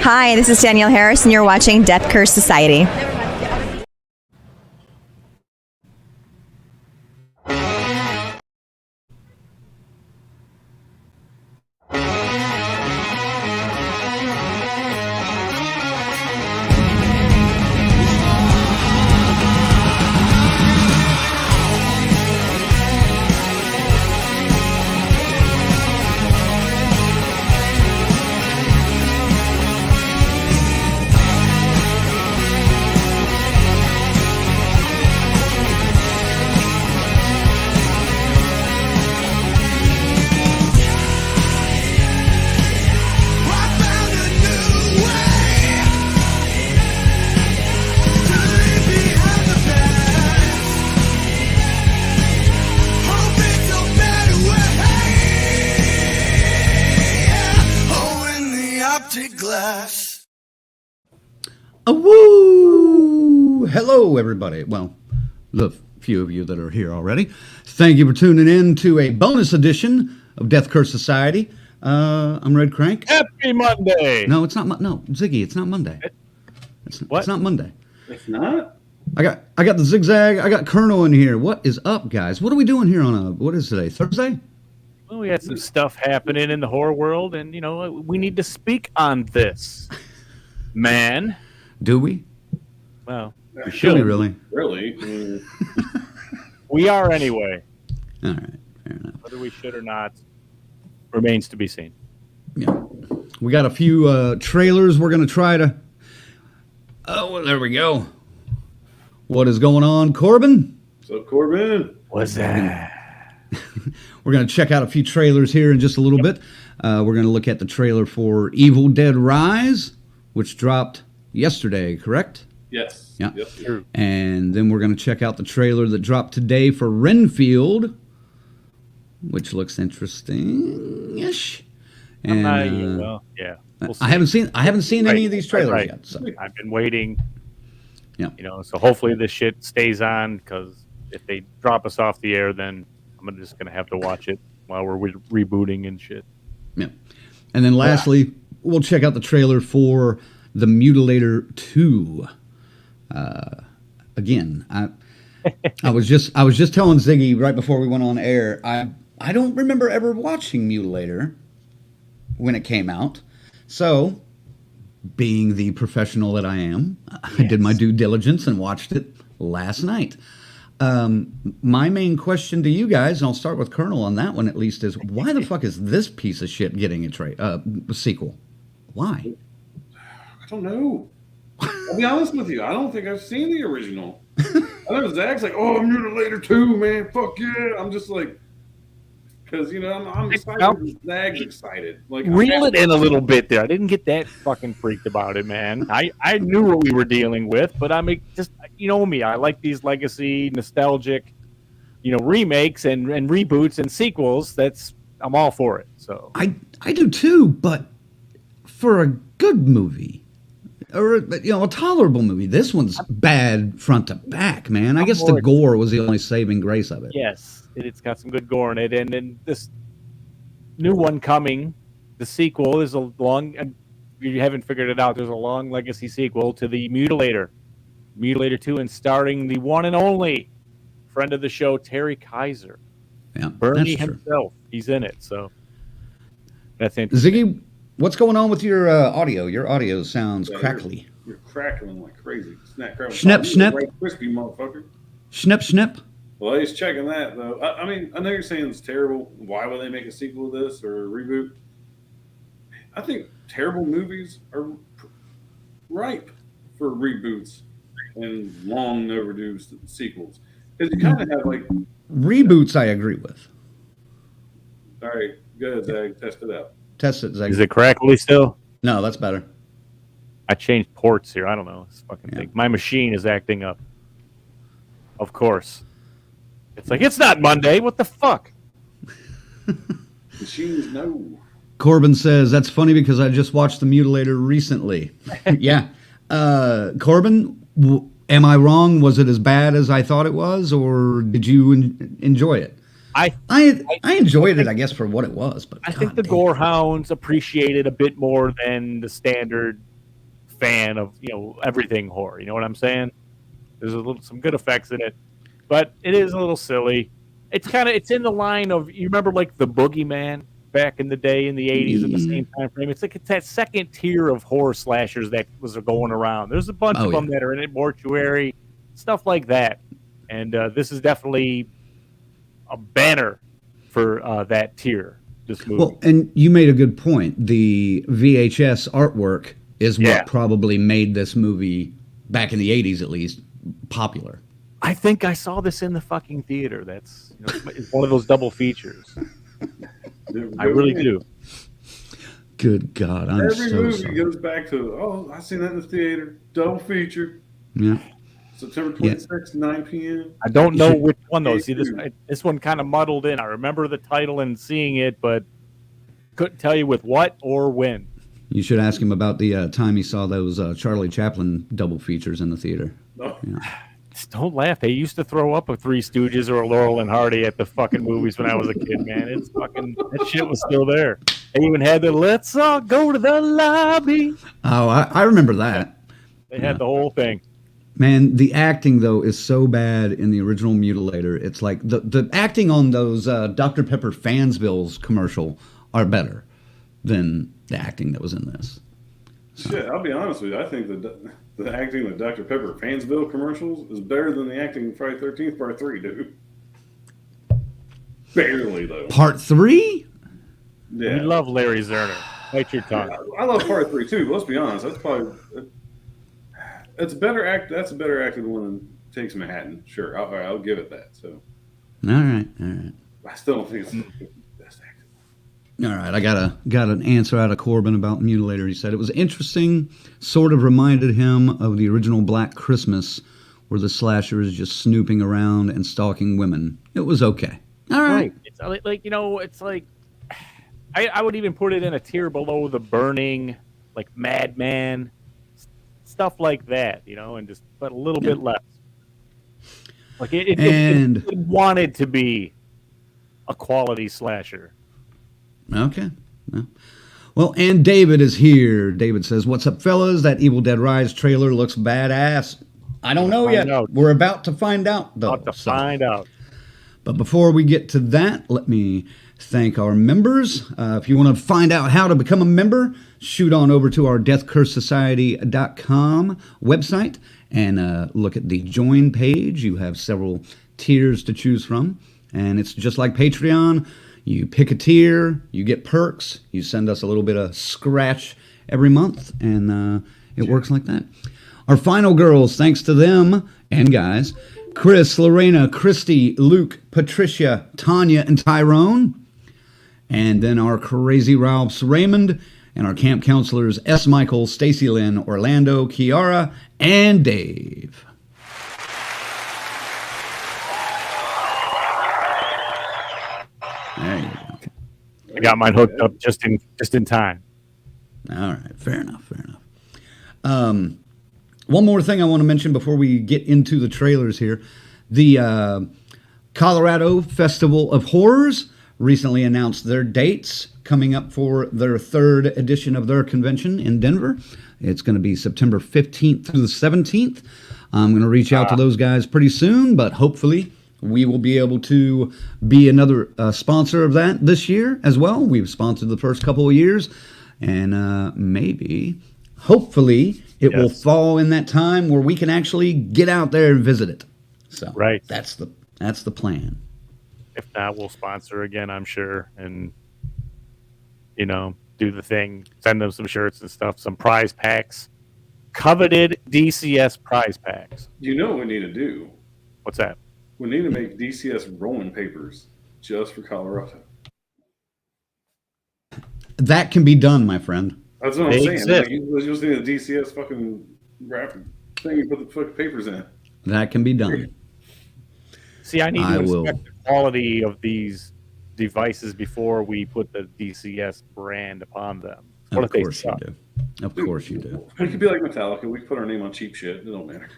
Hi, this is Danielle Harris, and you're watching Death Curse Society. Woo! Hello, everybody. Well, the few of you that are here already. Thank you for tuning in to a bonus edition of Death Curse Society. I'm Red Crank. Happy Monday! No, it's not. No, Ziggy, it's not Monday. It's not Monday. It's not? I got the Zigzag. I got Colonel in here. What is up, guys? What are we doing here on what is today? Thursday? Well, we had some stuff happening in the horror world, and, we need to speak on this. Man. Do we? Well, we should. We really? Really? We are anyway. All right, fair enough. Whether we should or not remains to be seen. Yeah. We got a few trailers we're going to try to... Oh, well, there we go. What is going on, Corbin? What's up, Corbin? What's that? We're going to check out a few trailers here in just a little bit. We're going to look at the trailer for Evil Dead Rise, which dropped yesterday, correct? Yes. Yeah. Yep. True. And then we're going to check out the trailer that dropped today for Renfield, which looks interesting-ish. And well, yeah. We'll I haven't seen any of these trailers yet. So. I've been waiting. Yeah. So hopefully this shit stays on, because if they drop us off the air, then I'm just going to have to watch it while we're rebooting and shit. Yeah. And then lastly, we'll check out the trailer for The Mutilator 2. Again, I was just telling Ziggy right before we went on air, I don't remember ever watching Mutilator when it came out. So, being the professional that I am, I did my due diligence and watched it last night. My main question to you guys, and I'll start with Colonel on that one at least, is why the fuck is this piece of shit getting a sequel? Why? I don't know. I'll be honest with you. I don't think I've seen the original. I know Zach's like, "Oh, Mutilator 2, man. Fuck yeah." I'm just like, because, I'm excited. Zach's excited. Like, Reel it in a little bit there. I didn't get that fucking freaked about it, man. I knew what we were dealing with, but I'm just, me. I like these legacy, nostalgic, remakes and reboots and sequels. I'm all for it. So I do too, but for a good movie. Or, a tolerable movie. This one's bad front to back, man. I guess the gore was the only saving grace of it. Yes, it's got some good gore in it. And then this new one coming, the sequel, is a long, if you haven't figured it out, there's a long legacy sequel to the Mutilator 2, and starring the one and only friend of the show, Terry Kaiser. Yeah, Bernie that's true. himself. He's in it, so that's interesting. Ziggy, what's going on with your audio? Your audio sounds crackly. You're crackling like crazy. Snip, snip. Right, crispy motherfucker. Snip, snip. Well, he's checking that, though. I mean, I know you're saying it's terrible. Why would they make a sequel to this or a reboot? I think terrible movies are ripe for reboots and long overdue sequels. Because you kind of have like... Reboots, I agree with. All right, go ahead, Zach. Test it out. Test it, Zach. Is it crackly still? No, that's better. I changed ports here. I don't know. This fucking thing. My machine is acting up. Of course. It's like, it's not Monday. What the fuck? Machines, no. Corbin says, that's funny because I just watched The Mutilator recently. Yeah. Corbin, am I wrong? Was it as bad as I thought it was, or did you enjoy it? I enjoyed it, I guess, for what it was. But I think the Gorehounds appreciate it a bit more than the standard fan of everything horror. You know what I'm saying? There's some good effects in it, but it is a little silly. It's in the line of, you remember like the Boogeyman back in the day in the 80s in the same time frame. It's that second tier of horror slashers that was going around. There's a bunch of them that are in it, Mortuary, stuff like that. And this is definitely a banner for that tier. This movie. Well, and you made a good point. The VHS artwork is what probably made this movie, back in the 80s at least, popular. I think I saw this in the fucking theater. That's it's one of those double features. I really do. Good God, I'm Every so movie sorry. goes back to, I seen that in the theater, double feature. Yeah. September 26th, 9 p.m. I don't know which one though. See, this one kind of muddled in. I remember the title and seeing it, but couldn't tell you with what or when. You should ask him about the time he saw those Charlie Chaplin double features in the theater. Oh. Yeah. Just don't laugh. They used to throw up a Three Stooges or a Laurel and Hardy at the fucking movies when I was a kid, man. It's fucking, that shit was still there. They even had the "Let's all go to the lobby." Oh, I remember that. They had the whole thing. Man, the acting though is so bad in the original Mutilator. It's like the acting on those Dr. Pepper Fansville's commercial are better than the acting that was in this. Shit, I'll be honest with you. I think the acting in the Dr. Pepper Fansville commercials is better than the acting in Friday the 13th Part 3, dude. Barely, though. Part 3? Yeah. We love Larry Zerner. Bite your tongue. I love Part 3, too, but let's be honest. That's probably... That's a better act than the one in Takes Manhattan. Sure, I'll give it that. So, All right. I still don't think it's the best acting. All right, I got an answer out of Corbin about Mutilator. He said it was interesting, sort of reminded him of the original Black Christmas, where the slasher is just snooping around and stalking women. It was okay. All right. It's like, it's like, I would even put it in a tier below The Burning, like Madman, stuff like that, and just, but a little bit less. Like it wanted to be a quality slasher. Okay. Well, and David is here. David says, "What's up, fellas? That Evil Dead Rise trailer looks badass." I don't know yet. We're about to find out, though. Find out. But before we get to that, let me thank our members. If you want to find out how to become a member, shoot on over to our deathcursesociety.com website and look at the join page. You have several tiers to choose from, and it's just like Patreon. You pick a tier, you get perks, you send us a little bit of scratch every month, and it works like that. Our final girls, thanks to them and guys, Chris, Lorena, Christy, Luke, Patricia, Tanya, and Tyrone. And then our crazy Ralphs, Raymond, and our camp counselors, S. Michael, Stacy Lynn, Orlando, Kiara, and Dave. There you go. I got mine hooked up just in time. All right, fair enough. One more thing I want to mention before we get into the trailers here. The Colorado Festival of Horrors recently announced their dates coming up for their third edition of their convention in Denver. It's going to be September 15th through the 17th. I'm going to reach out to those guys pretty soon, but hopefully we will be able to be another sponsor of that this year as well. We've sponsored the first couple of years, and maybe, hopefully, it will fall in that time where we can actually get out there and visit it. So that's the plan. If not, we'll sponsor again, I'm sure, and do the thing. Send them some shirts and stuff, some prize packs, coveted DCS prize packs. You know what we need to do? What's that? We need to make DCS rolling papers just for Colorado. That can be done, my friend. That's what I'm saying. Like, you just need a DCS fucking graphic thing you put the fucking papers in. That can be done. See, I need to inspect the quality of these devices before we put the DCS brand upon them. Of course you do. Of course you do. We could be like Metallica. We could put our name on cheap shit. It don't matter.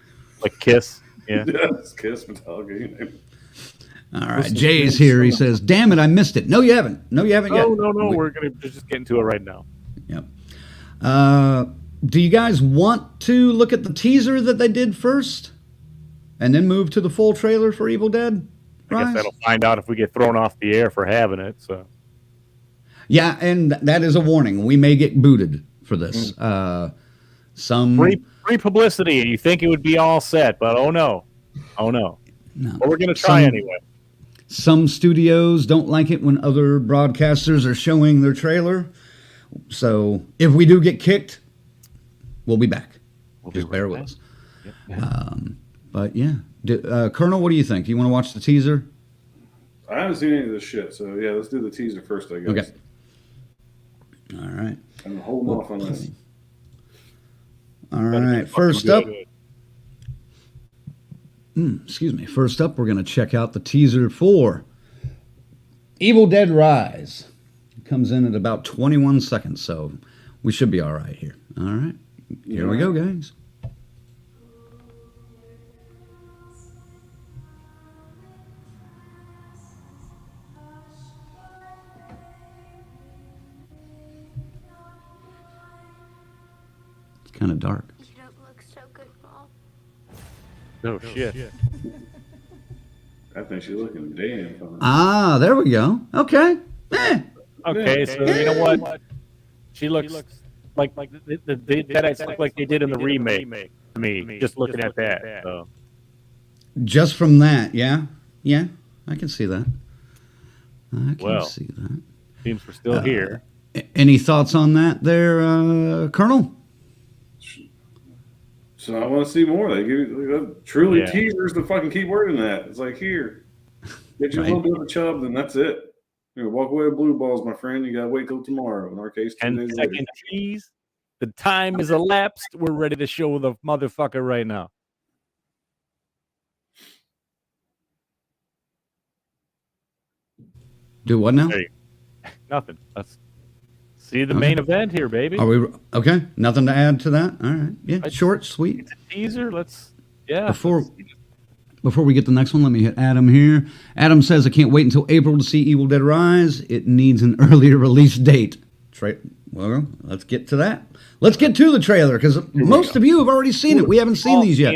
Like Kiss. Yeah. Yes, Kiss, Metallica, you name it. All right, Jay's here. He says, "Damn it, I missed it." No, you haven't. No, you haven't yet. No. We're gonna just get into it right now. Yep. do you guys want to look at the teaser that they did first, and then move to the full trailer for Evil Dead I guess Rise? that'll find out if we get thrown off the air for having it. So Yeah, and that is a warning. We may get booted for this. Some free publicity, and you think it would be all set, but oh no. no. But we're gonna try anyway. Some studios don't like it when other broadcasters are showing their trailer. So if we do get kicked, we'll be back. Just bear with us. But yeah, Colonel, what do you think? Do you want to watch the teaser? I haven't seen any of this shit, so yeah, let's do the teaser first, I guess. Okay. All right. I'm holding off on this. All right. First up. Excuse me. First up, we're going to check out the teaser for Evil Dead Rise. It comes in at about 21 seconds, so we should be all right here. All right. Here we go, guys. It's kind of dark. You don't look so good, Mom. Oh shit. I think she's looking damn fine. Ah, there we go. Okay. Okay, so you know what? She looks like the Deadites look like they did in the remake to me. Just looking at that. So. Just from that, yeah? Yeah, I can see that. I can see that. Seems we're still here. Any thoughts on that there, Colonel? So I want to see more. They give you truly teasers the fucking key word in that. It's like, here, get you a little bit of a chub, then that's it. You walk away with blue balls, my friend. You got to wait till tomorrow. In our case, 2 days later. 10-second tease. The time is elapsed. We're ready to show the motherfucker right now. Do what now? Hey, nothing. Let's see the main event here, baby. Are we okay? Nothing to add to that? All right. Yeah, short, sweet. It's a teaser. Before we get the next one, let me hit Adam here. Adam says, I can't wait until April to see Evil Dead Rise. It needs an earlier release date. Well, let's get to that. Let's get to the trailer, because most of you have already seen it. We haven't seen these yet.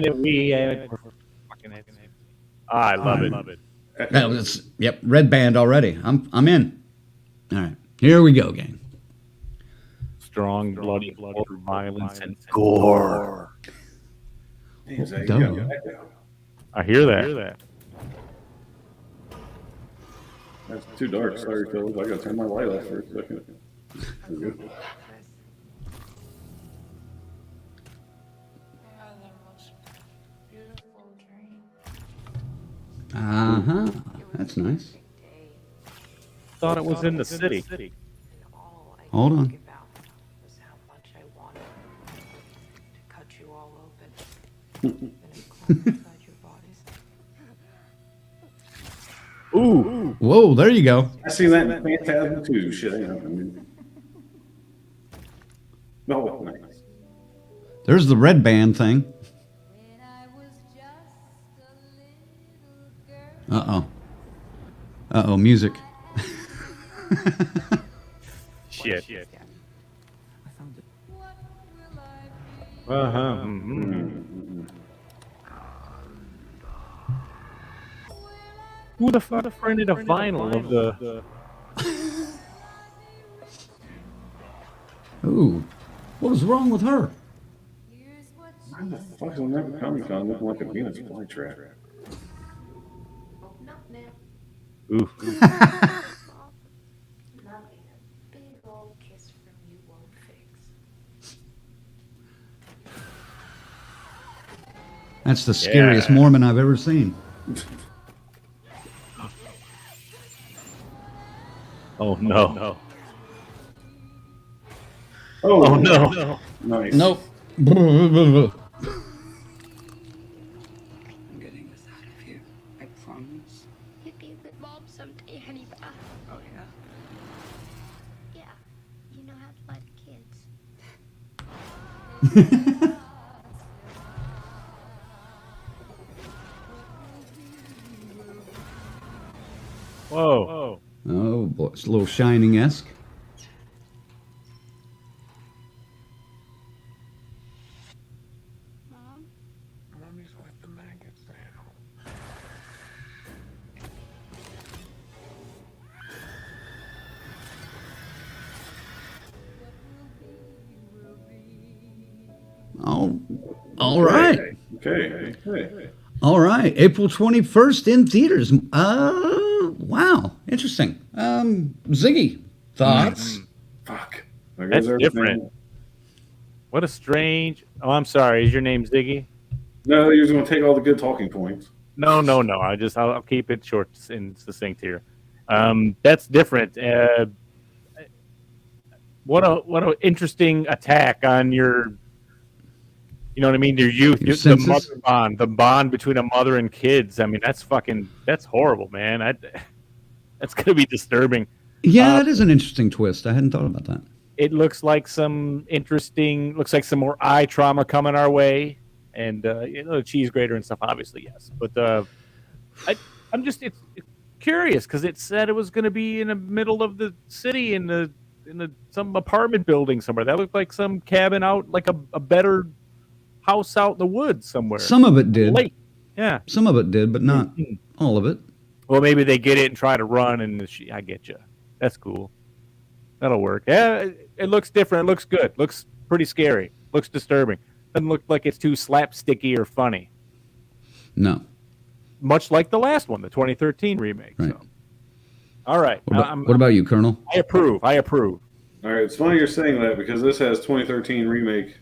I love it. Yep, red band already. I'm in. All right, here we go, gang. Strong, bloody violence and gore. I hear that. That's too dark. Sorry, fellas. I got to turn my light off for a second. That's nice. Thought it was in the city. Hold on. Ooh. Whoa, there you go. I seen that in Phantasm too. Shit, I mean. Oh, nice. There's the red band thing. Uh-oh, music. Shit. Uh-huh. Who the fuck printed a vinyl of the... Ooh, what was wrong with her? Why the fuck is Never Comic-Con looking like a Venus flytrap? Ooh. That's the scariest Mormon I've ever seen. Oh no. Oh no. Nice. Nope. I'm getting this out of here. I promise. You'd be a good mom someday, honey. Oh yeah? Yeah. You know how to lie to kids. Whoa. Oh boy, it's a little Shining-esque. Oh, all right. Okay. All right. April 21st in theaters. Wow. Interesting. Ziggy, thoughts? Fuck. That's different. What a strange. Oh, I'm sorry. Is your name Ziggy? No, you're just going to take all the good talking points. No. I'll keep it short and succinct here. That's different. What an interesting attack on your, you know what I mean? Your youth, the mother the bond between a mother and kids. I mean, that's horrible, man. That's going to be disturbing. Yeah, that is an interesting twist. I hadn't thought about that. It looks like some more eye trauma coming our way, and cheese grater and stuff. Obviously, yes, but I'm just it's curious because it said it was going to be in the middle of the city in some apartment building somewhere. That looked like some cabin out, like a better house out in the woods somewhere. Some of it did. Lake. Yeah, some of it did, but not all of it. Well, maybe they get it and try to run, and I get you. That's cool. That'll work. Yeah, it looks different. It looks good. Looks pretty scary. Looks disturbing. Doesn't look like it's too slapsticky or funny. No. Much like the last one, the 2013 remake. Right. So. All right. What about you, Colonel? I approve. All right. It's funny you're saying that because this has 2013 remake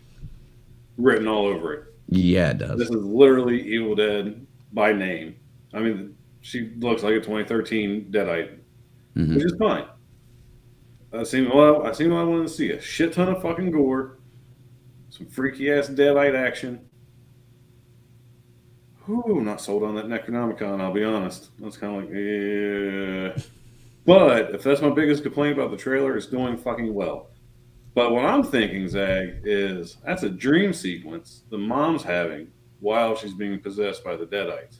written all over it. Yeah, it does. This is literally Evil Dead by name. I mean, she looks like a 2013 Deadite, which is fine. I seem what I wanted to see. A shit ton of fucking gore, some freaky ass Deadite action. Whew, not sold on that Necronomicon, I'll be honest. That's kind of like, yeah. But if that's my biggest complaint about the trailer, it's doing fucking well. But what I'm thinking, Zag, is that's a dream sequence the mom's having while she's being possessed by the Deadites.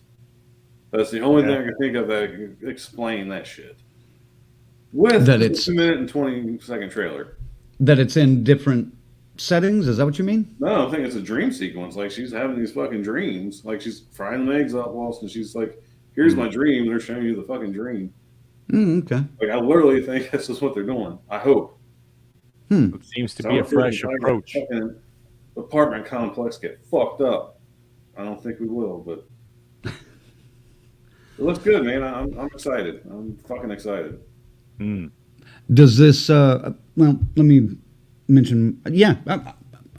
That's the only thing I can think of that can explain that shit. With that it's a 2-minute and 20-second trailer. That it's in different settings? Is that what you mean? No, I think it's a dream sequence. Like she's having these fucking dreams. Like she's frying them eggs up whilst and she's like, here's my dream. They're showing you the fucking dream. Okay. Like I literally think that's just what they're doing. I hope. It seems to be a fresh approach. Apartment complex get fucked up. I don't think we will, but it looks good, man. I'm excited. I'm fucking excited. Does this? Well, let me mention. Yeah,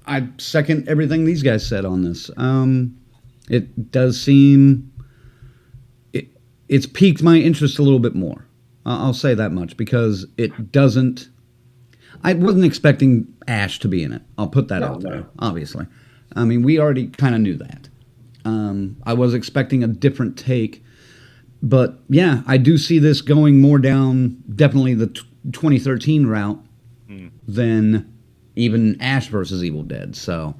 I second everything these guys said on this. It does seem it's piqued my interest a little bit more. I'll say that much because it doesn't. I wasn't expecting Ash to be in it. I'll put that out there. Obviously, I mean we already kind of knew that. I was expecting a different take. But yeah, I do see this going more down definitely the 2013 route than even Ash versus Evil Dead. So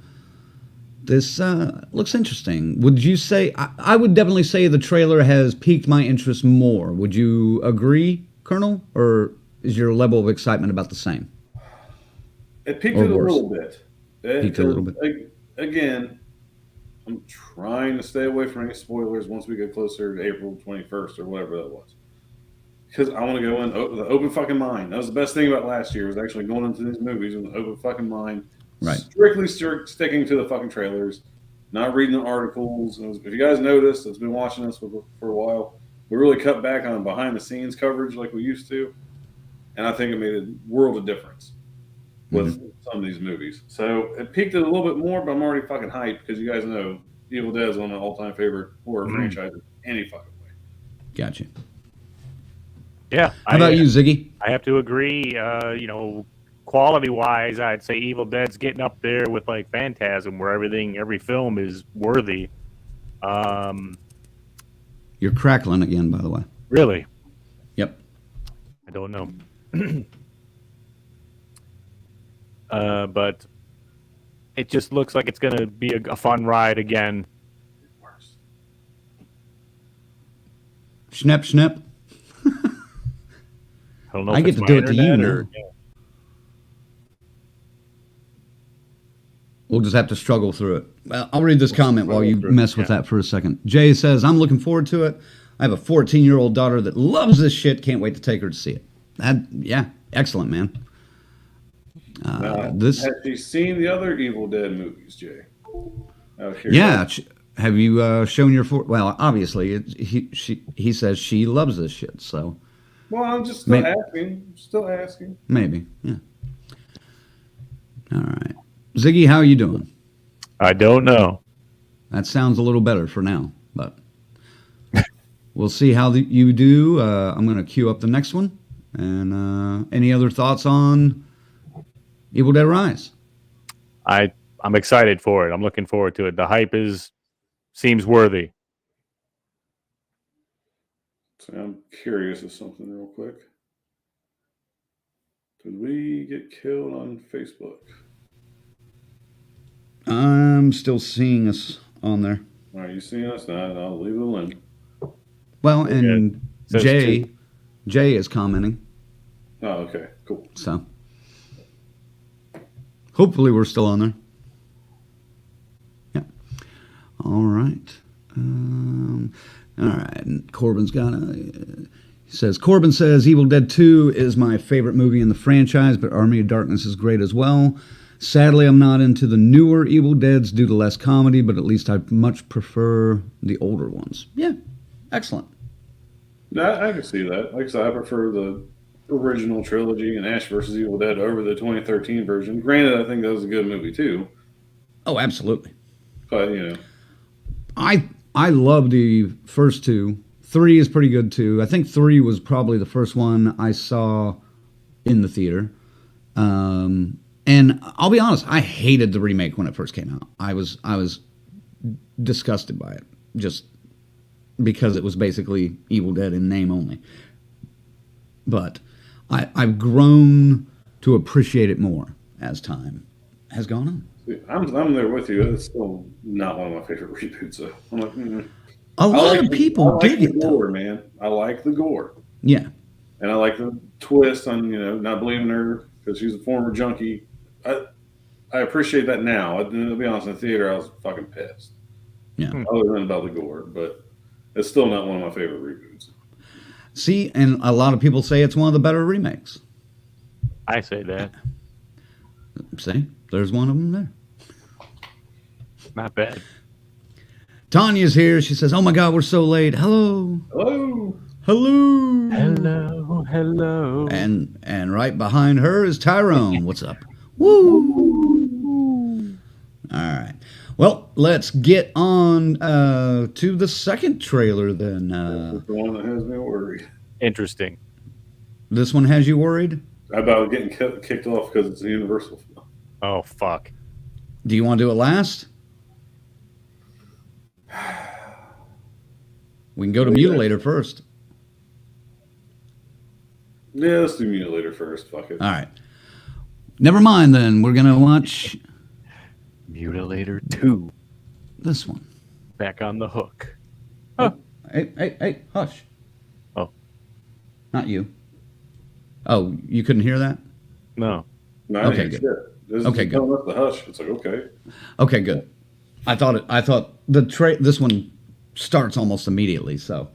this looks interesting. Would you say, I would definitely say the trailer has piqued my interest more. Would you agree, Colonel? Or is your level of excitement about the same? It piqued it a little bit. Piqued it a little bit. Again, I'm trying to stay away from any spoilers once we get closer to April 21st or whatever that was. Because I want to go in with an open fucking mind. That was the best thing about last year was actually going into these movies with an open fucking mind. Right. Strictly sticking to the fucking trailers, not reading the articles. If you guys noticed, that's been watching us for a while, we really cut back on behind the scenes coverage like we used to. And I think it made a world of difference with some of these movies. So it peaked it a little bit more, but I'm already fucking hyped because you guys know Evil Dead is one of my all-time favorite horror franchises any fucking way. Gotcha. Yeah. How about you, Ziggy? I have to agree. Quality-wise, I'd say Evil Dead's getting up there with like Phantasm, where every film is worthy. You're crackling again, by the way. Really? Yep. I don't know. But it just looks like it's going to be a fun ride again. Snap, snap. I don't know. I get to do it to you now. We'll just have to struggle through it. Well, I'll read this comment while you mess with that for a second. Jay says, I'm looking forward to it. I have a 14-year-old daughter that loves this shit. Can't wait to take her to see it. Yeah, excellent, man. Has she seen the other Evil Dead movies, Jay? Yeah. Have you shown your... Well, obviously, he says she loves this shit, so... Well, I'm just still asking. Maybe, yeah. All right. Ziggy, how are you doing? I don't know. That sounds a little better for now, but we'll see how you do. I'm going to queue up the next one. And any other thoughts on Evil Dead Rise? I'm excited for it. I'm looking forward to it. The hype seems worthy. So I'm curious of something real quick. Did we get killed on Facebook? I'm still seeing us on there. Are you seeing us? I'll leave it alone. Well, and Jay is commenting. Oh, okay, cool. So hopefully we're still on there. Yeah. All right. All right. And Corbin's got Corbin says Evil Dead 2 is my favorite movie in the franchise, but Army of Darkness is great as well. Sadly, I'm not into the newer Evil Deads due to less comedy, but at least I much prefer the older ones. Yeah, excellent. I can see that. Like I said, I prefer the original trilogy and Ash vs. Evil Dead over the 2013 version. Granted, I think that was a good movie too. Oh, absolutely. But, you know. I love the first two. 3 is pretty good too. I think 3 was probably the first one I saw in the theater. And I'll be honest, I hated the remake when it first came out. I was disgusted by it, just because it was basically Evil Dead in name only. But I've grown to appreciate it more as time has gone on. I'm there with you. It's still not one of my favorite reboots. So I'm like, A lot of people dig it, gore, man. I like the gore. Yeah. And I like the twist on, not believing her because she's a former junkie. I appreciate that now. To be honest, in the theater, I was fucking pissed. Yeah. Other than about the gore, but it's still not one of my favorite reboots. See, and a lot of people say it's one of the better remakes. I say that. See, there's one of them there. Not bad. Tanya's here. She says, "Oh my God, we're so late. Hello, Hello, hello, Hello, hello." And right behind her is Tyrone. What's up? Woo! All right. Well, let's get on to the second trailer then. that's the one that has me worried. Interesting. This one has you worried? About getting kicked off because it's a Universal film. Oh, fuck. Do you want to do it last? We can go to Mutilator first. Yeah, let's do Mutilator first. Fuck it. All right. Never mind then. We're going to watch Mutilator 2. this one. Back on the hook. Oh. Hey, hush. Oh. Not you. Oh, you couldn't hear that? No. No, Okay, good. Okay, good. Up the hush. It's like, okay. Okay, good. I thought this one starts almost immediately, so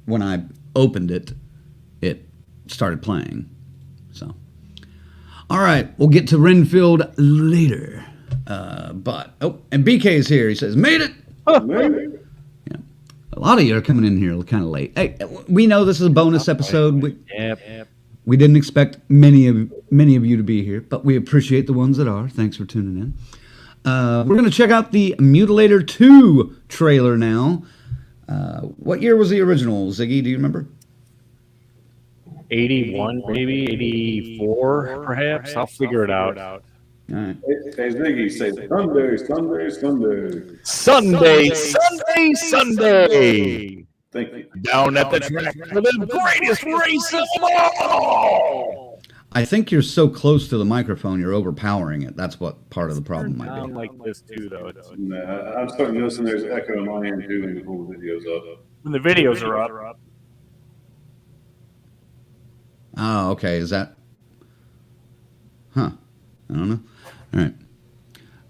when I opened it, it started playing. So, all right, we'll get to Renfield later. And BK's here. He says, "Made it." Maybe. Yeah, a lot of you are coming in here kind of late. Hey, we know this is a bonus episode. We didn't expect many of you to be here, but we appreciate the ones that are. Thanks for tuning in. We're going to check out the Mutilator 2 trailer now. What year was the original, Ziggy? Do you remember? 81, maybe 84, perhaps. I'll figure it out. All right. Hey, Ziggy, say Sunday. Sunday. Thank you. Down at the track for the greatest race of all. I think you're so close to the microphone, you're overpowering it. That's what part of the problem might Sound be. like this too, though. Nah, I'm starting to listen. There's echo in my end too when you pull the videos up. When the videos are up. Oh, okay. Is that? Huh. I don't know. All right.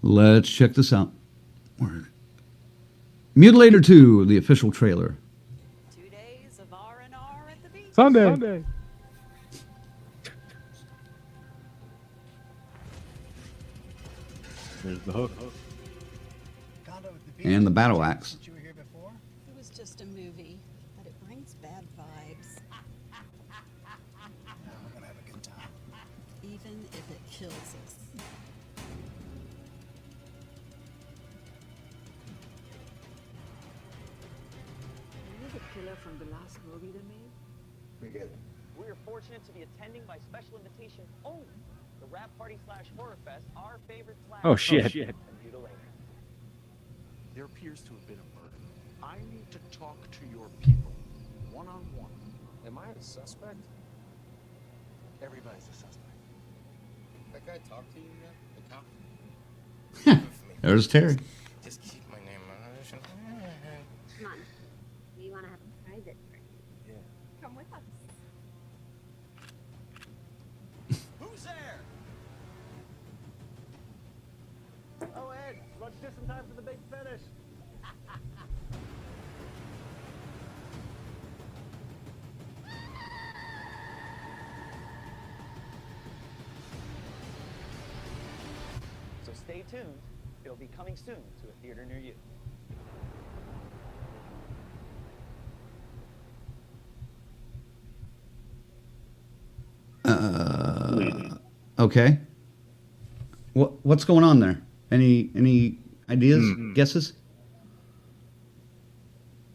Let's check this out. Word. Mutilator 2, the official trailer. 2 days of R&R at the beach. Sunday. There's the hook. And the battle axe. It was just a movie, but it brings bad vibes. We're gonna have a good time. Even if it kills us. Are you the killer from the last movie they made? We are fortunate to be attending by special invitation only the Rap Party / Horror Fest, our favorite / Oh shit. Mutilator. There appears to have been a murder. I need to talk to your people, one-on-one. Am I a suspect? Everybody's a suspect. That guy talk to you yet? The cop? There's Terry. Just keep my name on it. Come on. We want to have a private party. Yeah. Come with us. Who's there? Oh, Ed, lunch just in time for the big finish. So stay tuned. It'll be coming soon to a theater near you. Okay. What's going on there? Any ideas? Guesses?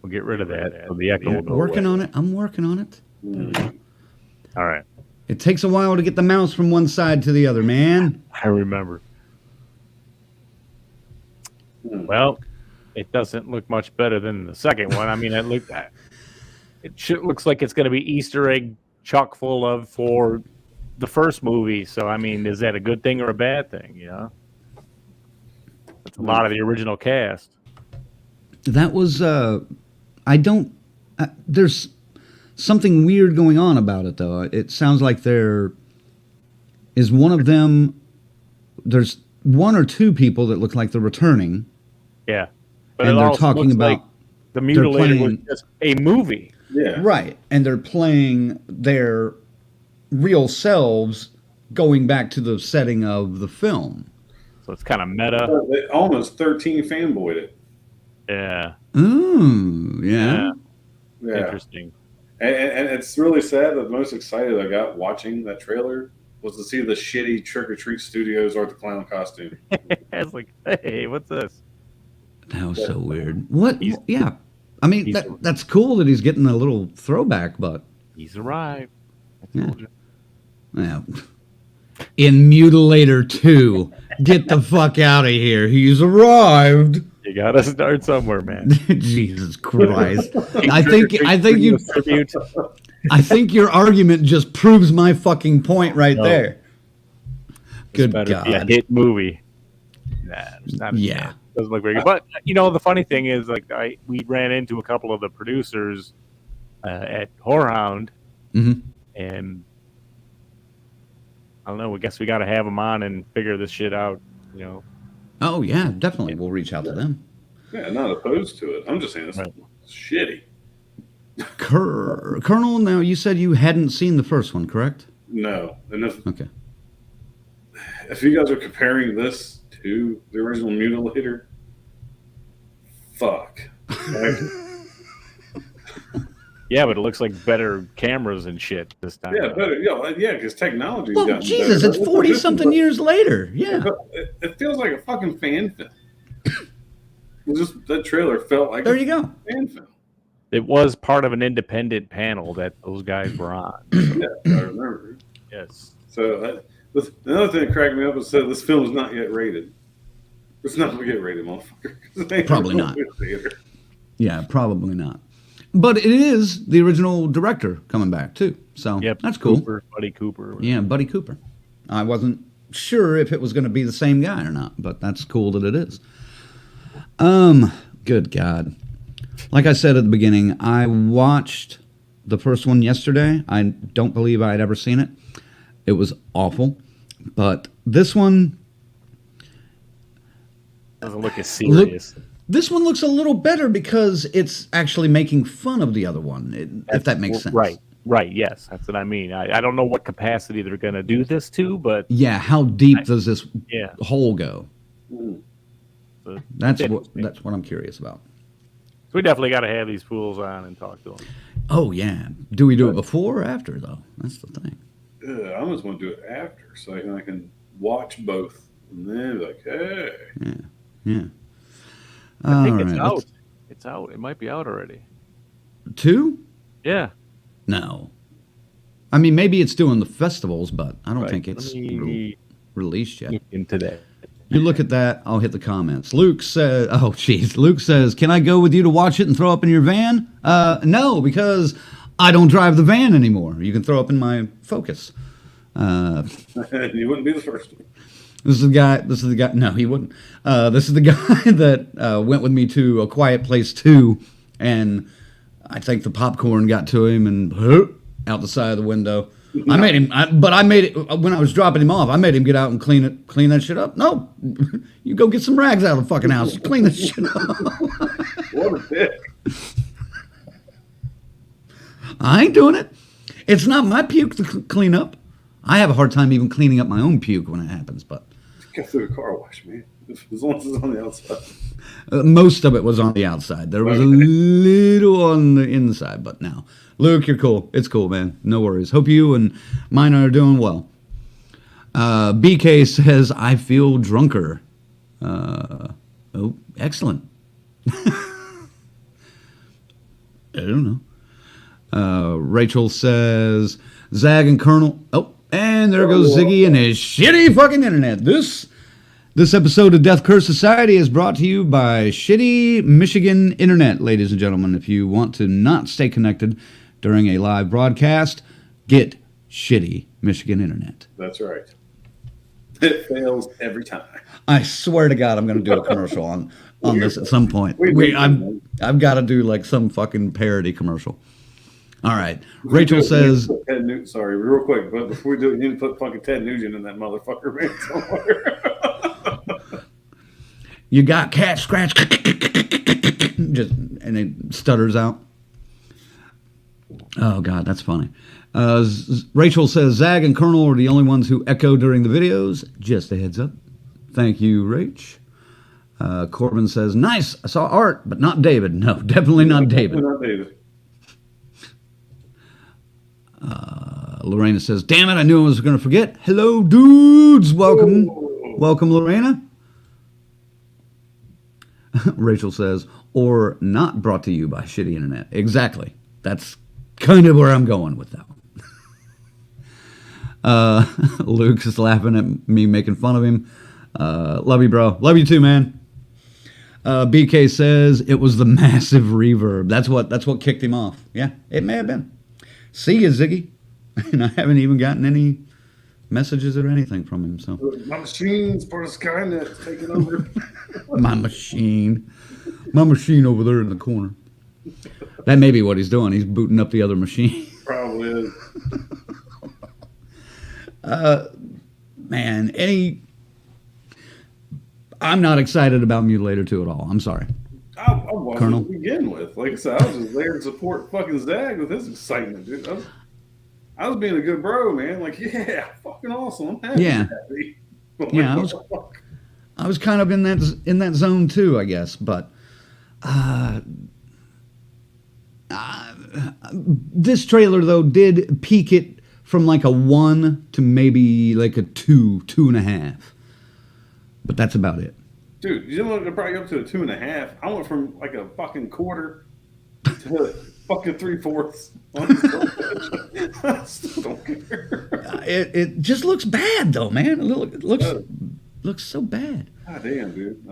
We'll get rid of that. So the echo will go Working away. on it. I'm working on it. All right. It takes a while to get the mouse from one side to the other, man. I remember. Well, it doesn't look much better than the second one. I mean, looks like it's going to be Easter egg chock full of for the first movie. So, I mean, is that a good thing or a bad thing? You know, it's a lot of the original cast. That was there's something weird going on about it, though. It sounds like there is one of them. There's one or two people that look like they're returning. Yeah, but And it they're also talking looks about like the Mutilator was playing- just a movie. Yeah. Right. And they're playing their real selves going back to the setting of the film. So it's kind of meta. They almost 13 fanboyed it. Yeah. Ooh, yeah. Yeah. Interesting. And it's really sad that the most excited I got watching that trailer was to see the shitty Trick or Treat Studios Art the Clown costume. It's like, hey, what's this? That was so weird. What? He's- Yeah. I mean, that's cool that he's getting a little throwback, but He's arrived. I Yeah. told you. yeah. In Mutilator 2, get the fuck out of here. He's arrived. You gotta start somewhere, man. Jesus Christ. I think you Tribute. I think your argument just proves my fucking point right No. there. Good Better God. be a hit movie. Nah, it's not. Yeah. Doesn't look very good. But you know, the funny thing is, like, we ran into a couple of the producers at Whorehound, Mhm. and I don't know. I guess we got to have them on and figure this shit out. You know. Oh yeah, definitely. We'll reach out to them. Yeah, not opposed to it. I'm just saying it's Right. shitty. Colonel, now you said you hadn't seen the first one, correct? No. And Okay. if you guys are comparing this to the original Mutilator, fuck. Like, Yeah, but it looks like better cameras and shit this time. yeah, better. Yeah, because technology's Well, gotten Jesus, better. it's 40 something years later. Yeah. It feels like a fucking fan film. That trailer felt like There you go. fan film. It was part of an independent panel that those guys were on. Yeah, I remember. Yes. So another thing that cracked me up is that this film is not yet rated. It's not going to get rated, motherfucker. Probably not. Theater. Yeah, probably not. But it is the original director coming back, too. So Yep. that's cool. Buddy Cooper. Yeah, Buddy Cooper. I wasn't sure if it was going to be the same guy or not, but that's cool that it is. Good God. Like I said at the beginning, I watched the first one yesterday. I don't believe I had ever seen it. It was awful. But this one, Doesn't look as serious. This one looks a little better because it's actually making fun of the other one, if that makes sense. Right, yes. That's what I mean. I don't know what capacity they're going to do this to, but... Yeah, how deep does this hole go? So that's what I'm curious about. So we definitely got to have these fools on and talk to them. Oh, yeah. Do we do it before or after, though? That's the thing. I almost want to do it after so I can watch both. And then be like, hey. Yeah. I think it's out. It's out. It might be out already. 2? Yeah. No. I mean, maybe it's doing the festivals, but I don't think it's released yet. Into that. You look at that, I'll hit the comments. Luke says, Luke says, can I go with you to watch it and throw up in your van? No, because I don't drive the van anymore. You can throw up in my Focus. You wouldn't be the first one. This is the guy. No, he wouldn't. This is the guy that went with me to A Quiet Place 2, and I think the popcorn got to him and out the side of the window. I made him, when I was dropping him off, I made him get out and clean that shit up. No, you go get some rags out of the fucking house. Clean this shit up. What a dick. I ain't doing it. It's not my puke to clean up. I have a hard time even cleaning up my own puke when it happens, but. Go through a car wash, man. As long as it's on the outside. Most of it was on the outside. There was a little on the inside, but now. Luke, you're cool. It's cool, man. No worries. Hope you and mine are doing well. BK says, I feel drunker. Excellent. I don't know. Rachel says, Zag and Colonel. Oh, and there goes Ziggy and his shitty fucking internet. This episode of Death Curse Society is brought to you by shitty Michigan internet, ladies and gentlemen. If you want to not stay connected during a live broadcast, get shitty Michigan internet. That's right. It fails every time. I swear to God, I'm going to do a commercial on this at some point. I've got to do like some fucking parody commercial. All right. Rachel says... Sorry, real quick, but before we do it, you need to put fucking Ted Nugent in that motherfucker, man, somewhere. You got cat scratch, and it stutters out. Oh, God, that's funny. Rachel says, Zag and Colonel are the only ones who echo during the videos. Just a heads up. Thank you, Rach. Corbin says, nice, I saw Art, but not David. No, definitely not David. Not David. Lorena says, damn it, I knew I was going to forget. Hello, dudes. Welcome. Welcome, Lorena. Rachel says, or not brought to you by shitty internet. Exactly. That's kind of where I'm going with that one. Luke's just laughing at me making fun of him. Love you, bro. Love you too, man. BK says it was the massive reverb. That's what kicked him off. Yeah, it may have been. See you, Ziggy. And I haven't even gotten any messages or anything from him. So my machine's part of Skynet taking over. My machine over there in the corner. That may be what he's doing. He's booting up the other machine. Probably is. Man, I'm not excited about Mutilator 2 at all. I'm sorry. I wasn't Colonel. To begin with. Like I said, I was just there to support fucking Zag with his excitement, dude. I was being a good bro, man. Like, yeah, fucking awesome. I'm happy. Yeah. Like, yeah, I was kind of in that zone too, I guess. But this trailer though did peak it from like a 1 to maybe like a 2.5. But that's about it. Dude, you know what? They're probably up to a 2.5. I went from like a fucking quarter to fucking 3/4. I still don't care. It just looks bad though, man. It looks so bad. God damn, dude.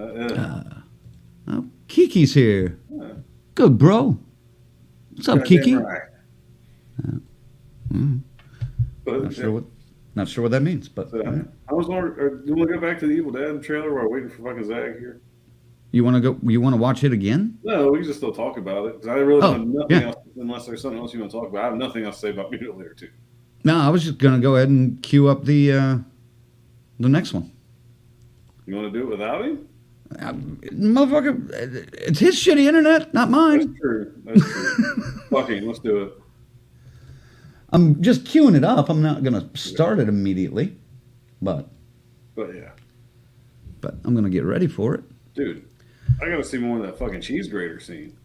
Oh, Kiki's here. Good, bro. What's up, Kiki? Right. Not sure what that means, but I was wondering, do you want to go back to the Evil Dead trailer while waiting for fucking Zag here? You want to go? You want to watch it again? No, we can just still talk about it because I really don't have nothing else unless there's something else you want to talk about. I have nothing else to say about Mutilator 2. No, I was just gonna go ahead and queue up the next one. You want to do it without him? Motherfucker, it's his shitty internet, not mine. That's true. That's true. Fucking, let's do it. I'm just queuing it up. I'm not gonna start it immediately, but yeah, I'm gonna get ready for it. Dude, I gotta see more of that fucking cheese grater scene.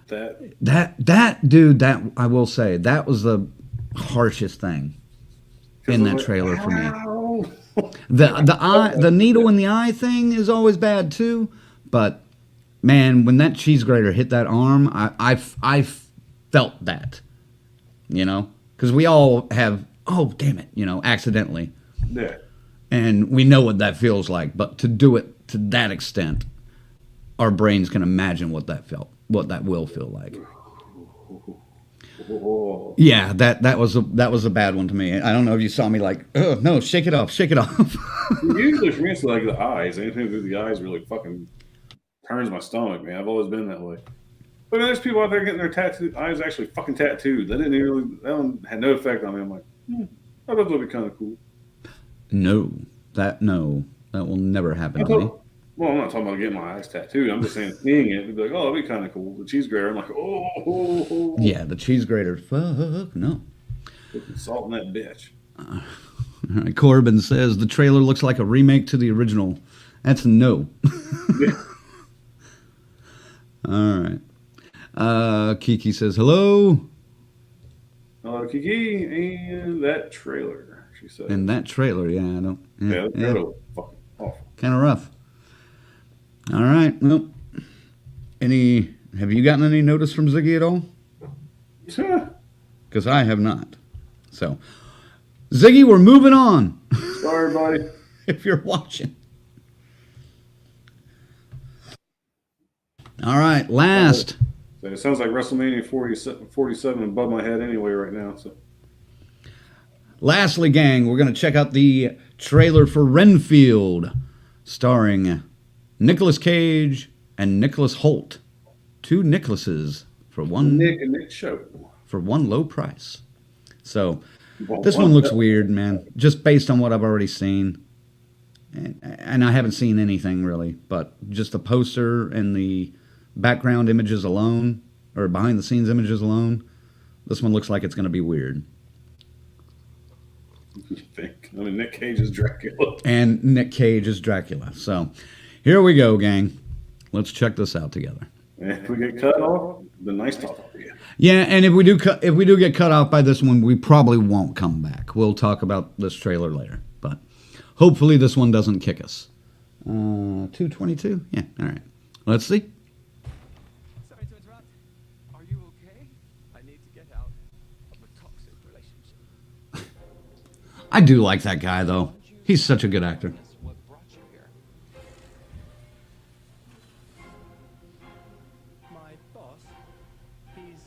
That dude, that I will say, that was the harshest thing in that trailer for me. The needle in the eye thing is always bad too, but man, when that cheese grater hit that arm, I felt that, you know, because we all have, oh damn it, you know, accidentally, Yeah. and we know what that feels like, but to do it to that extent, our brains can imagine what that will feel like. Whoa. Yeah, that was a bad one to me. I don't know if you saw me like, oh no, shake it off. Usually for me, it's like the eyes. Anything through the eyes really fucking turns my stomach, man. I've always been that way. But there's people out there getting their eyes actually fucking tattooed. That one had no effect on me. I'm like, I thought that would be kind of cool. No, that will never happen to me. Well, I'm not talking about getting my eyes tattooed. I'm just saying seeing it, be like, oh, that'd be kind of cool. The cheese grater, I'm like, oh. Yeah, the cheese grater, fuck no. Put salt in that bitch. All right, Corbin says the trailer looks like a remake to the original. That's a no. Yeah. All right. Kiki says hello. Hello, Kiki, and that trailer, she said. And that trailer, yeah, I don't. Yeah, that trailer was fucking awful. Kind of rough. All right. Well, have you gotten any notice from Ziggy at all? Because I have not. So, Ziggy, we're moving on. Sorry, buddy. If you're watching. All right, last. It sounds like WrestleMania 47 above my head anyway right now. So, lastly, gang, we're going to check out the trailer for Renfield, starring Nicolas Cage and Nicholas Hoult. Two Nicholases for one Nick and Nick show. For one low price. So this one looks weird, man. Just based on what I've already seen. And I haven't seen anything really, but just the poster and the background images alone, or behind the scenes images alone, this one looks like it's going to be weird. You think? I mean, Nick Cage is Dracula. And Nick Cage is Dracula. So here we go, gang. Let's check this out together. And if we get cut off, then nice talk to you. Yeah, and if we do get cut off by this one, we probably won't come back. We'll talk about this trailer later, but hopefully this one doesn't kick us. 222? Yeah, all right. Let's see. Sorry to interrupt. Are you okay? I need to get out of a toxic relationship. I do like that guy, though. He's such a good actor. What brought you here? My boss, he's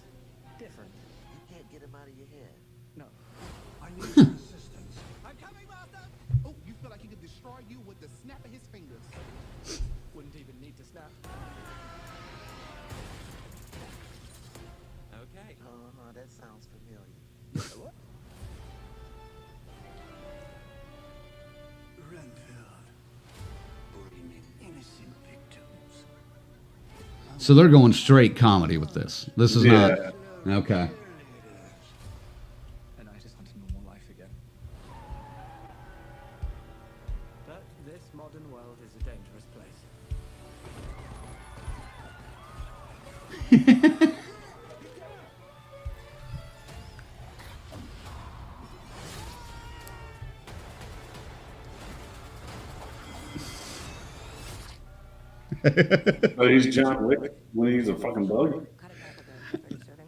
different. You can't get him out of your head. No. I need some assistance. I'm coming, Master! Oh, you feel like he could destroy you with the snap of his fingers. Wouldn't even need to snap. Okay. That sounds familiar. What? Renfield. Blaming innocent victims. So they're going straight comedy with this. This is not... Okay. And I just want a normal life again. But this modern world is a dangerous place. But he's John Wick when he's a fucking bug.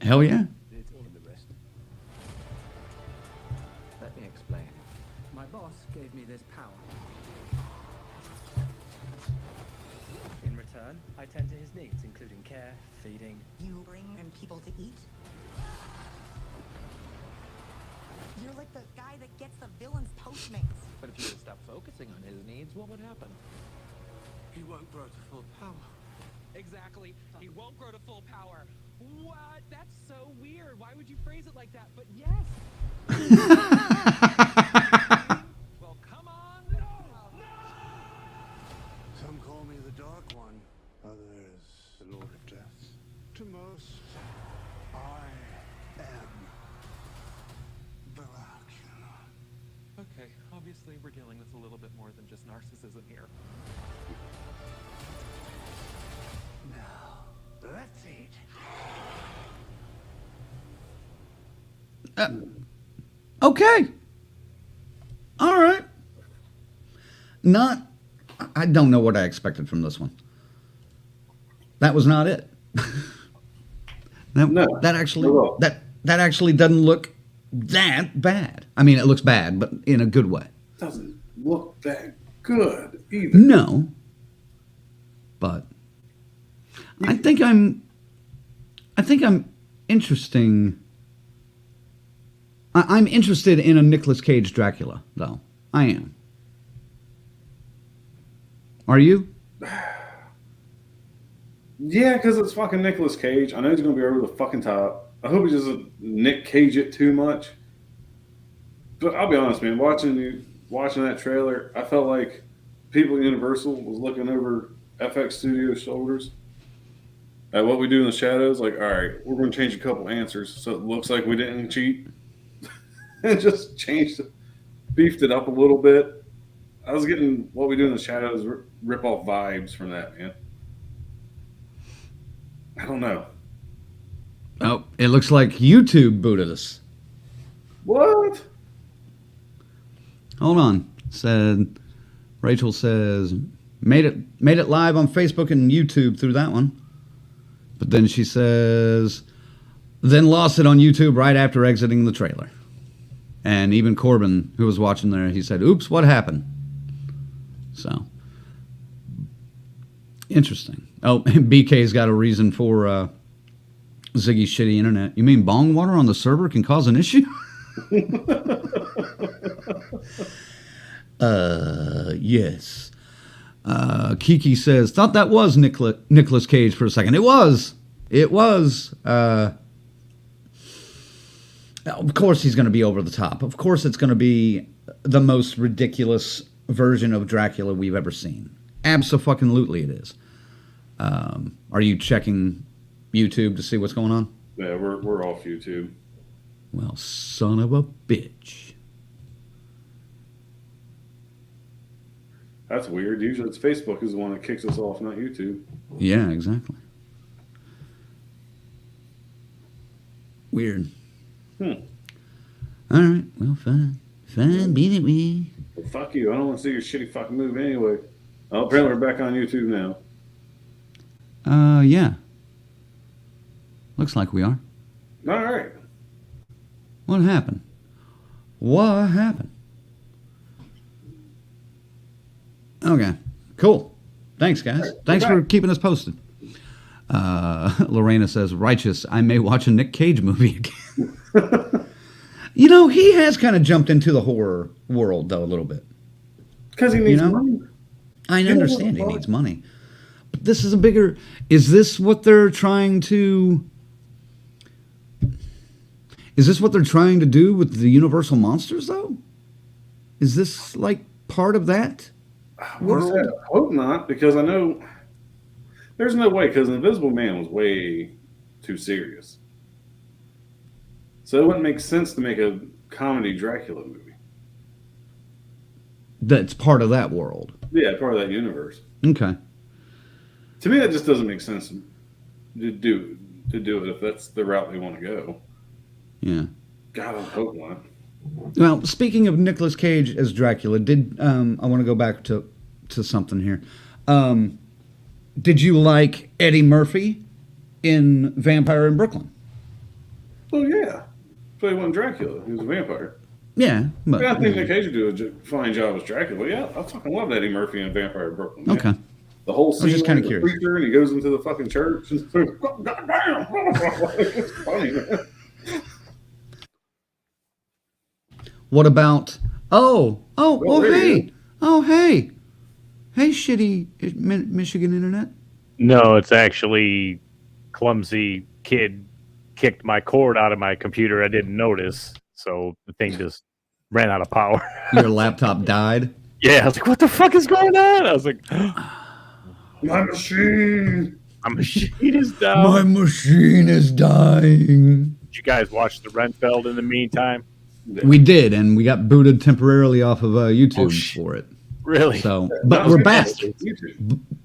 Hell yeah. It's all in the wrist. Let me explain. My boss gave me this power. In return, I tend to his needs, including care, feeding. You bring in people to eat? You're like the guy that gets the villain's Postmates. But if you would stop focusing on his needs, what would happen? He won't grow to full power. Exactly. He won't grow to full power. What? That's so weird. Why would you phrase it like that? But yes. Well, come on. No. Some call me the Dark One, others the Lord of Death. To most, I am Dracula. Okay, obviously we're dealing with a little bit more than just narcissism here. Now, let's eat. Okay. All right. I don't know what I expected from this one. That was not it. That actually doesn't look that bad. I mean, it looks bad, but in a good way. Doesn't look that good either. No. But I think I'm interesting. I'm interested in a Nicolas Cage Dracula, though. I am. Are you? Yeah, because it's fucking Nicolas Cage. I know he's going to be over the fucking top. I hope he doesn't Nick Cage it too much. But I'll be honest, man. Watching that trailer, I felt like people at Universal was looking over FX Studios' shoulders at what we do in the shadows. Like, all right, we're going to change a couple answers so it looks like we didn't cheat. And just beefed it up a little bit. I was getting what we do in the shadows rip-off vibes from that, man. I don't know. Oh, it looks like YouTube booted us. What? Hold on. Rachel says made it live on Facebook and YouTube through that one. But then she says then lost it on YouTube right after exiting the trailer. And even Corbin, who was watching there, he said, "Oops, what happened?" So interesting. Oh, BK's got a reason for Ziggy's shitty internet. You mean bong water on the server can cause an issue? Yes. Kiki says, thought that was Nicolas Cage for a second. It was. Of course he's going to be over the top. Of course it's going to be the most ridiculous version of Dracula we've ever seen. Abso-fucking-lutely it is. Are you checking YouTube to see what's going on? Yeah, we're off YouTube. Well, son of a bitch. That's weird. Usually it's Facebook is the one that kicks us off, not YouTube. Yeah, exactly. Weird. All right. Well, fine. Beat it, we. Well, fuck you. I don't want to see your shitty fucking movie anyway. Oh, apparently we're back on YouTube now. Yeah. Looks like we are. All right. What happened? Okay. Cool. Thanks, guys. Thanks for keeping us posted. Lorena says, righteous, I may watch a Nick Cage movie again. You know, he has kind of jumped into the horror world, though, a little bit. Because he needs money. I understand he needs money. But this is a bigger... Is this what they're trying to... Is this what they're trying to do with the Universal Monsters, though? Is this, like, part of that world? I hope not, because I know... There's no way, because Invisible Man was way too serious. So it wouldn't make sense to make a comedy Dracula movie. That's part of that world. Yeah, part of that universe. Okay. To me, that just doesn't make sense to do it if that's the route they want to go. Yeah. God, I hope not. Well, speaking of Nicolas Cage as Dracula, I want to go back to something here. Did you like Eddie Murphy in Vampire in Brooklyn? Oh, yeah. So he wasn't Dracula. He was a vampire. Yeah. But, I think Nick Cage would do a fine job as Dracula. Yeah, I fucking love Eddie Murphy in Vampire in Brooklyn. Man. Okay. The whole scene just kinda with the curious. preacher and he goes into the fucking church. And God damn! It's funny, man. What about... Hey, shitty Michigan internet. No, it's actually clumsy kid kicked my cord out of my computer. I didn't notice, so the thing just ran out of power. Your laptop died? Yeah, I was like, what the fuck is going on? I was like, My machine. My machine is down. My machine is dying. Did you guys watch the Renfield in the meantime? We did, and we got booted temporarily off of YouTube for it. Really? So, but we're back.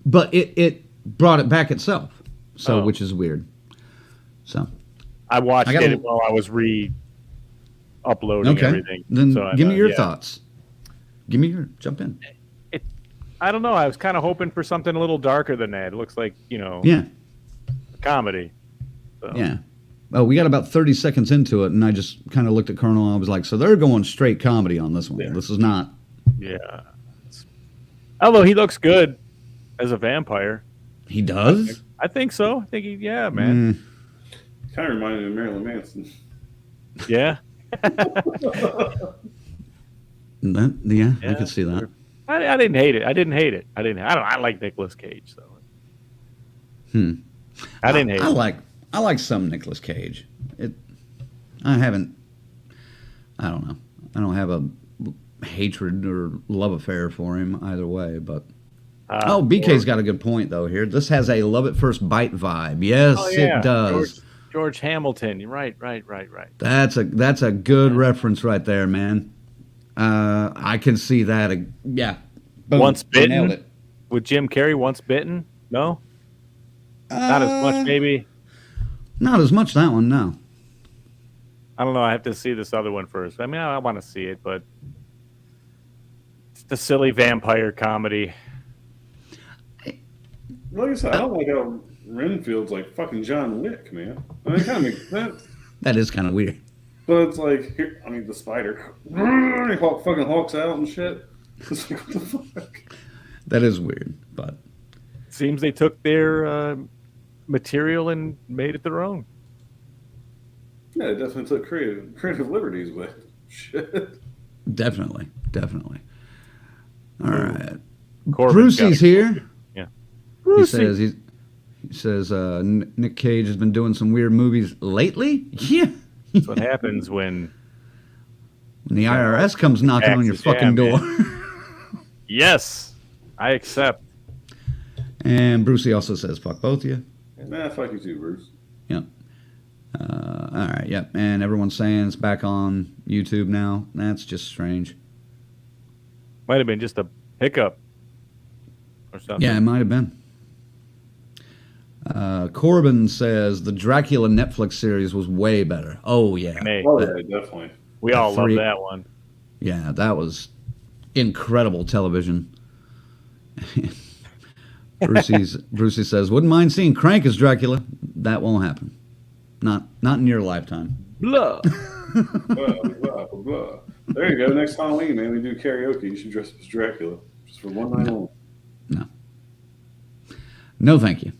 But it brought it back itself. So, which is weird. So, I watched it while I was uploading everything. Then so give me your thoughts. Give me your jump in. I don't know. I was kind of hoping for something a little darker than that. It looks like, a comedy. So. Yeah. Well, we got about 30 seconds into it, and I just kind of looked at Colonel, and I was like, so they're going straight comedy on this one. Yeah. This is not. Yeah. Although he looks good as a vampire. He does? I think so. I think man. Kind of reminded me of Marilyn Manson. Yeah. I could see that. I didn't hate it. I like Nicolas Cage though. I didn't hate it. I like some Nicolas Cage. I don't know. I don't have a hatred or love affair for him either way, but BK's got a good point though here. This has a love at first bite vibe. Yes, it does. George Hamilton. You're right. That's a good reference right there, man. I can see that. Yeah. Boom. Once Bitten? Nailed it. With Jim Carrey, Once Bitten? No? Not as much, maybe? Not as much, that one, no. I don't know. I have to see this other one first. I mean, I want to see it, but it's the silly vampire comedy. Like I said, I don't like how Renfield's like fucking John Wick, man. I mean, it kind of makes sense. That is kind of weird. But it's like, the spider. He fucking hawks out and shit. It's like, what the fuck? That is weird, but. Seems they took their material and made it their own. Yeah, it definitely took creative liberties with shit. Definitely. All right. Corbin's Brucey's here. Yeah. Brucey. He says Nick Cage has been doing some weird movies lately. Yeah. That's what happens when the IRS comes knocking on your fucking door. Yes, I accept. And Brucey also says, fuck both of you. Nah, fuck you too, Bruce. Yep. All right, yep. And everyone's saying it's back on YouTube now. That's just strange. Might have been just a hiccup or something. Yeah, it might have been. Corbin says the Dracula Netflix series was way better. Oh, yeah. Definitely. We all love that one. Yeah, that was incredible television. Brucey says, wouldn't mind seeing Crank as Dracula. That won't happen. Not in your lifetime. Blah. blah. There you go. Next Halloween, man, we do karaoke. You should dress up as Dracula. Just for one night only. No, thank you.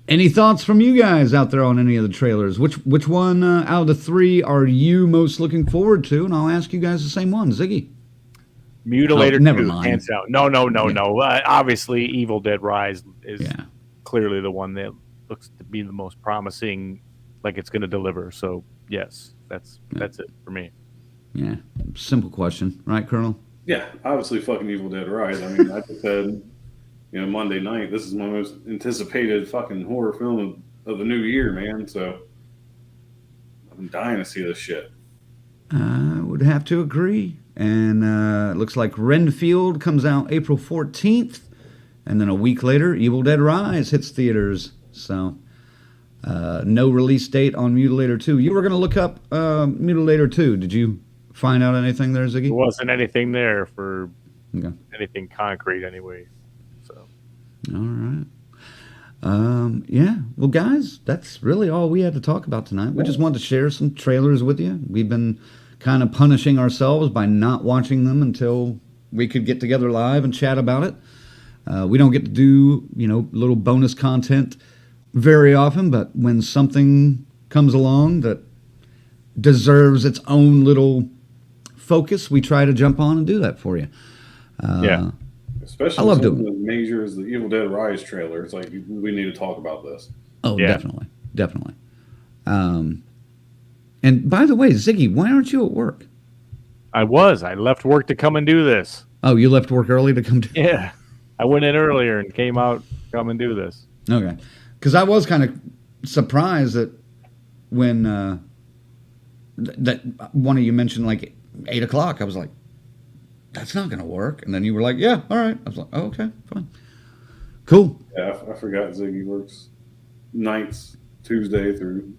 Any thoughts from you guys out there on any of the trailers? Which one out of the three are you most looking forward to? And I'll ask you guys the same one. Ziggy. Mutilator never 2, mind. hands down. No. Obviously, Evil Dead Rise is clearly the one that looks to be the most promising, like it's going to deliver. So, yes, that's it for me. Yeah. Simple question. Right, Colonel? Yeah, obviously fucking Evil Dead Rise. I mean, I just said, Monday night, this is my most anticipated fucking horror film of the new year, man. So I'm dying to see this shit. I would have to agree. And it looks like Renfield comes out April 14th. And then a week later, Evil Dead Rise hits theaters. So no release date on Mutilator 2. You were going to look up Mutilator 2. Did you find out anything there, Ziggy? There wasn't anything there for anything concrete anyway. So. All right. Yeah. Well, guys, that's really all we had to talk about tonight. We just wanted to share some trailers with you. We've been kind of punishing ourselves by not watching them until we could get together live and chat about it. We don't get to do, little bonus content very often, but when something comes along that deserves its own little focus, we try to jump on and do that for you. Especially I love something doing as major as the Evil Dead Rise trailer. It's like, we need to talk about this. Oh, yeah. Definitely. And by the way, Ziggy, why aren't you at work? I left work to come and do this. Oh, you left work early to come to... Yeah. I went in earlier and came out, come and do this. Okay. Because I was kind of surprised that when that one of you mentioned like 8 o'clock, I was like, that's not going to work. And then you were like, yeah, all right. I was like, oh, okay, fine. Cool. Yeah, I forgot Ziggy works nights, Tuesday through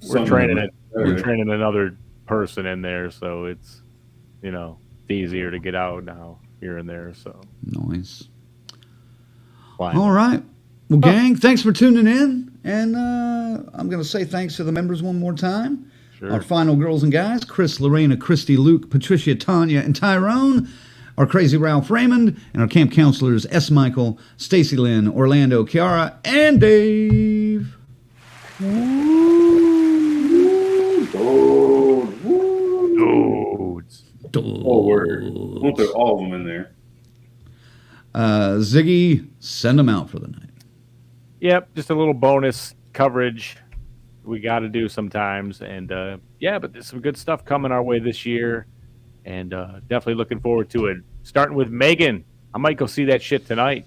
We're training another person in there, so it's, it's easier to get out now here and there. So nice. Fine. All right. Well, gang, thanks for tuning in. And I'm going to say thanks to the members one more time. Sure. Our final girls and guys, Chris, Lorena, Christy, Luke, Patricia, Tanya, and Tyrone. Our crazy Ralph Raymond. And our camp counselors, S. Michael, Stacy Lynn, Orlando, Kiara, and Dave. Oh, word. We'll put all of them in there. Ziggy, send them out for the night. Yep, just a little bonus coverage we got to do sometimes. And, but there's some good stuff coming our way this year. And definitely looking forward to it. Starting with Megan. I might go see that shit tonight.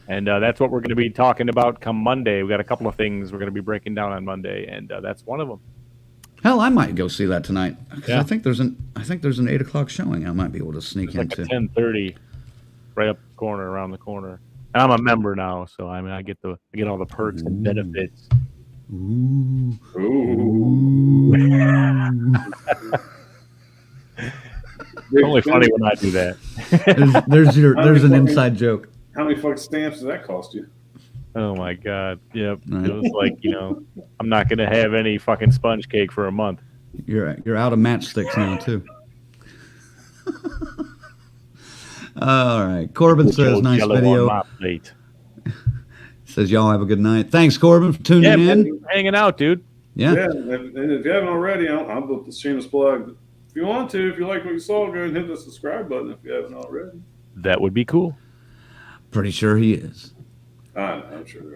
And that's what we're going to be talking about come Monday. We got a couple of things we're going to be breaking down on Monday, and that's one of them. Hell, I might go see that tonight. Yeah. I think there's an 8 o'clock showing. I might be able to sneak into. Like 10:30, right up the corner, around the corner. And I'm a member now, so I get all the perks and benefits. Ooh. It's only funny when I do that. There's an inside joke. How many fucking stamps does that cost you? Oh my God! Yep, Right. It was like I'm not gonna have any fucking sponge cake for a month. You're out of matchsticks now too. All right, Corbin says nice video. Says y'all have a good night. Thanks, Corbin, for tuning in. Hanging out, dude. Yeah. And if you haven't already, I'll put the shameless plug. If you want to, if you like what you saw, go ahead and hit the subscribe button if you haven't already. That would be cool. Pretty sure he is. I'm sure.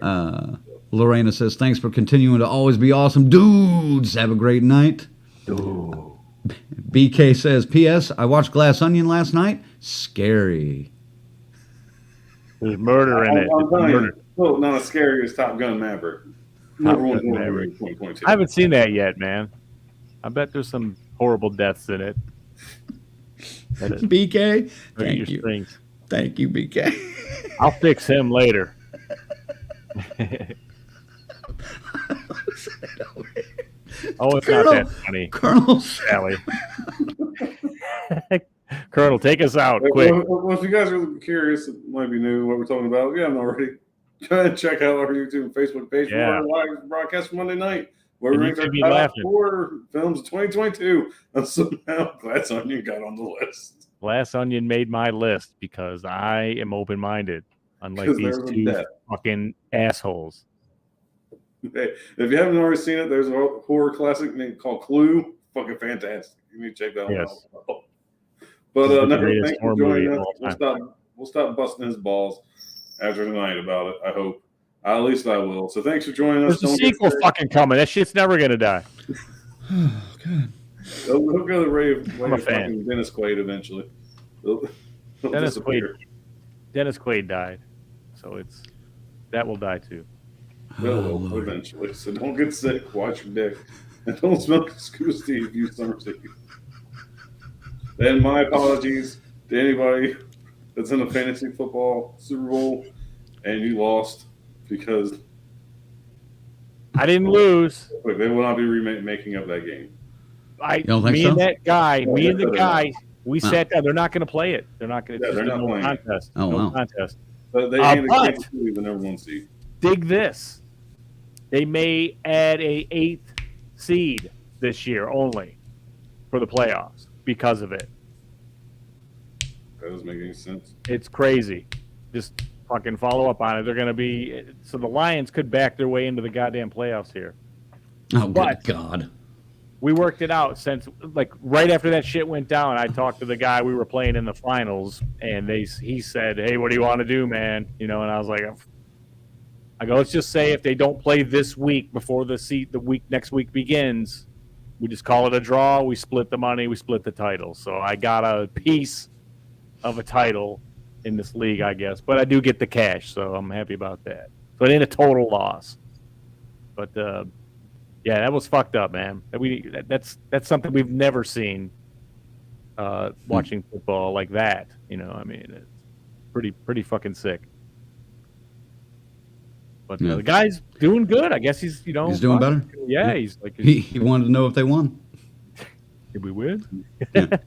Lorena says, thanks for continuing to always be awesome. Dudes, have a great night. Ooh. BK says, P.S. I watched Glass Onion last night. Scary. There's murder in it. I'm telling you, still not as scary as Top Gun Maverick. Number one movie in 2022. I haven't seen that yet, man. I bet there's some horrible deaths in it. BK, thank you. Strings. Thank you, BK. I'll fix him later. Oh, it's Colonel, not that funny. Colonel Sally. Colonel, take us out, quick. Well, if you guys are curious, it might be new what we're talking about. Yeah, I'm already. Go ahead and check out our YouTube and Facebook page for our live broadcast for Monday night, where we rank our top 4 films of 2022. And somehow Glass Onion got on the list. Glass Onion made my list because I am open-minded, unlike these two fucking assholes. Hey, if you haven't already seen it, there's a horror classic called Clue. Fucking fantastic. You need to check that one out. But thanks for joining us. We'll stop busting his balls after tonight about it, I hope. At least I will. So thanks for joining us. There's a sequel fucking coming. That shit's never going to die. Oh, God. He'll go the way of fan. Dennis Quaid eventually. He'll Dennis Quaid died. So that will die too. Will eventually. So don't get sick. Watch your dick. And don't smoke Scuba Steve. Use Summer Steve. And my apologies to anybody that's in a fantasy football Super Bowl and you lost because I didn't lose. They will not be making up that game. And that guy, we sat down. They're not going to play it. They're not going to. They're not no playing contest. Oh, no wow. contest. But they handed Kansas City the number 1 seed. Dig this. They may add a 8th seed this year only for the playoffs because of it. That doesn't make any sense. It's crazy. Just fucking follow up on it. They're going to be so the Lions could back their way into the goddamn playoffs here. Oh, good God. We worked it out since right after that shit went down. I talked to the guy we were playing in the finals, and he said, "Hey, what do you want to do, man?" And I was like, "I go, let's just say if they don't play this week before next week begins, we just call it a draw. We split the money. We split the title. So I got a piece of a title in this league, I guess. But I do get the cash, so I'm happy about that. So it ain't a total loss. But yeah, that was fucked up, man. That's something we've never seen watching football like that. You know, I mean, it's pretty fucking sick. But the guy's doing good. I guess he's doing better. Yeah, he's like he wanted to know if they won. Did we win? Yeah.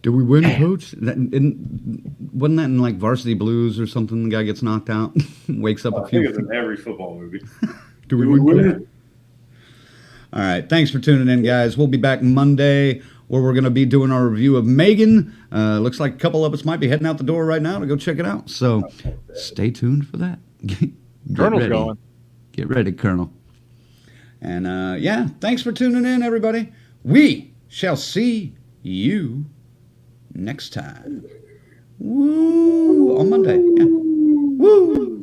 Did we win, Coach? Wasn't that in like Varsity Blues or something? The guy gets knocked out, wakes up a few. I think it's in every football movie. Do we win? All right. Thanks for tuning in, guys. We'll be back Monday where we're going to be doing our review of Megan. Looks like a couple of us might be heading out the door right now to go check it out. So stay tuned for that. Get Colonel's ready. going. Get ready, Colonel. And yeah, thanks for tuning in, everybody. We shall see you next time. Woo! On Monday. Yeah. Woo!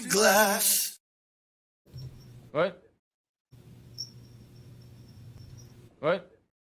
Glass. What? What?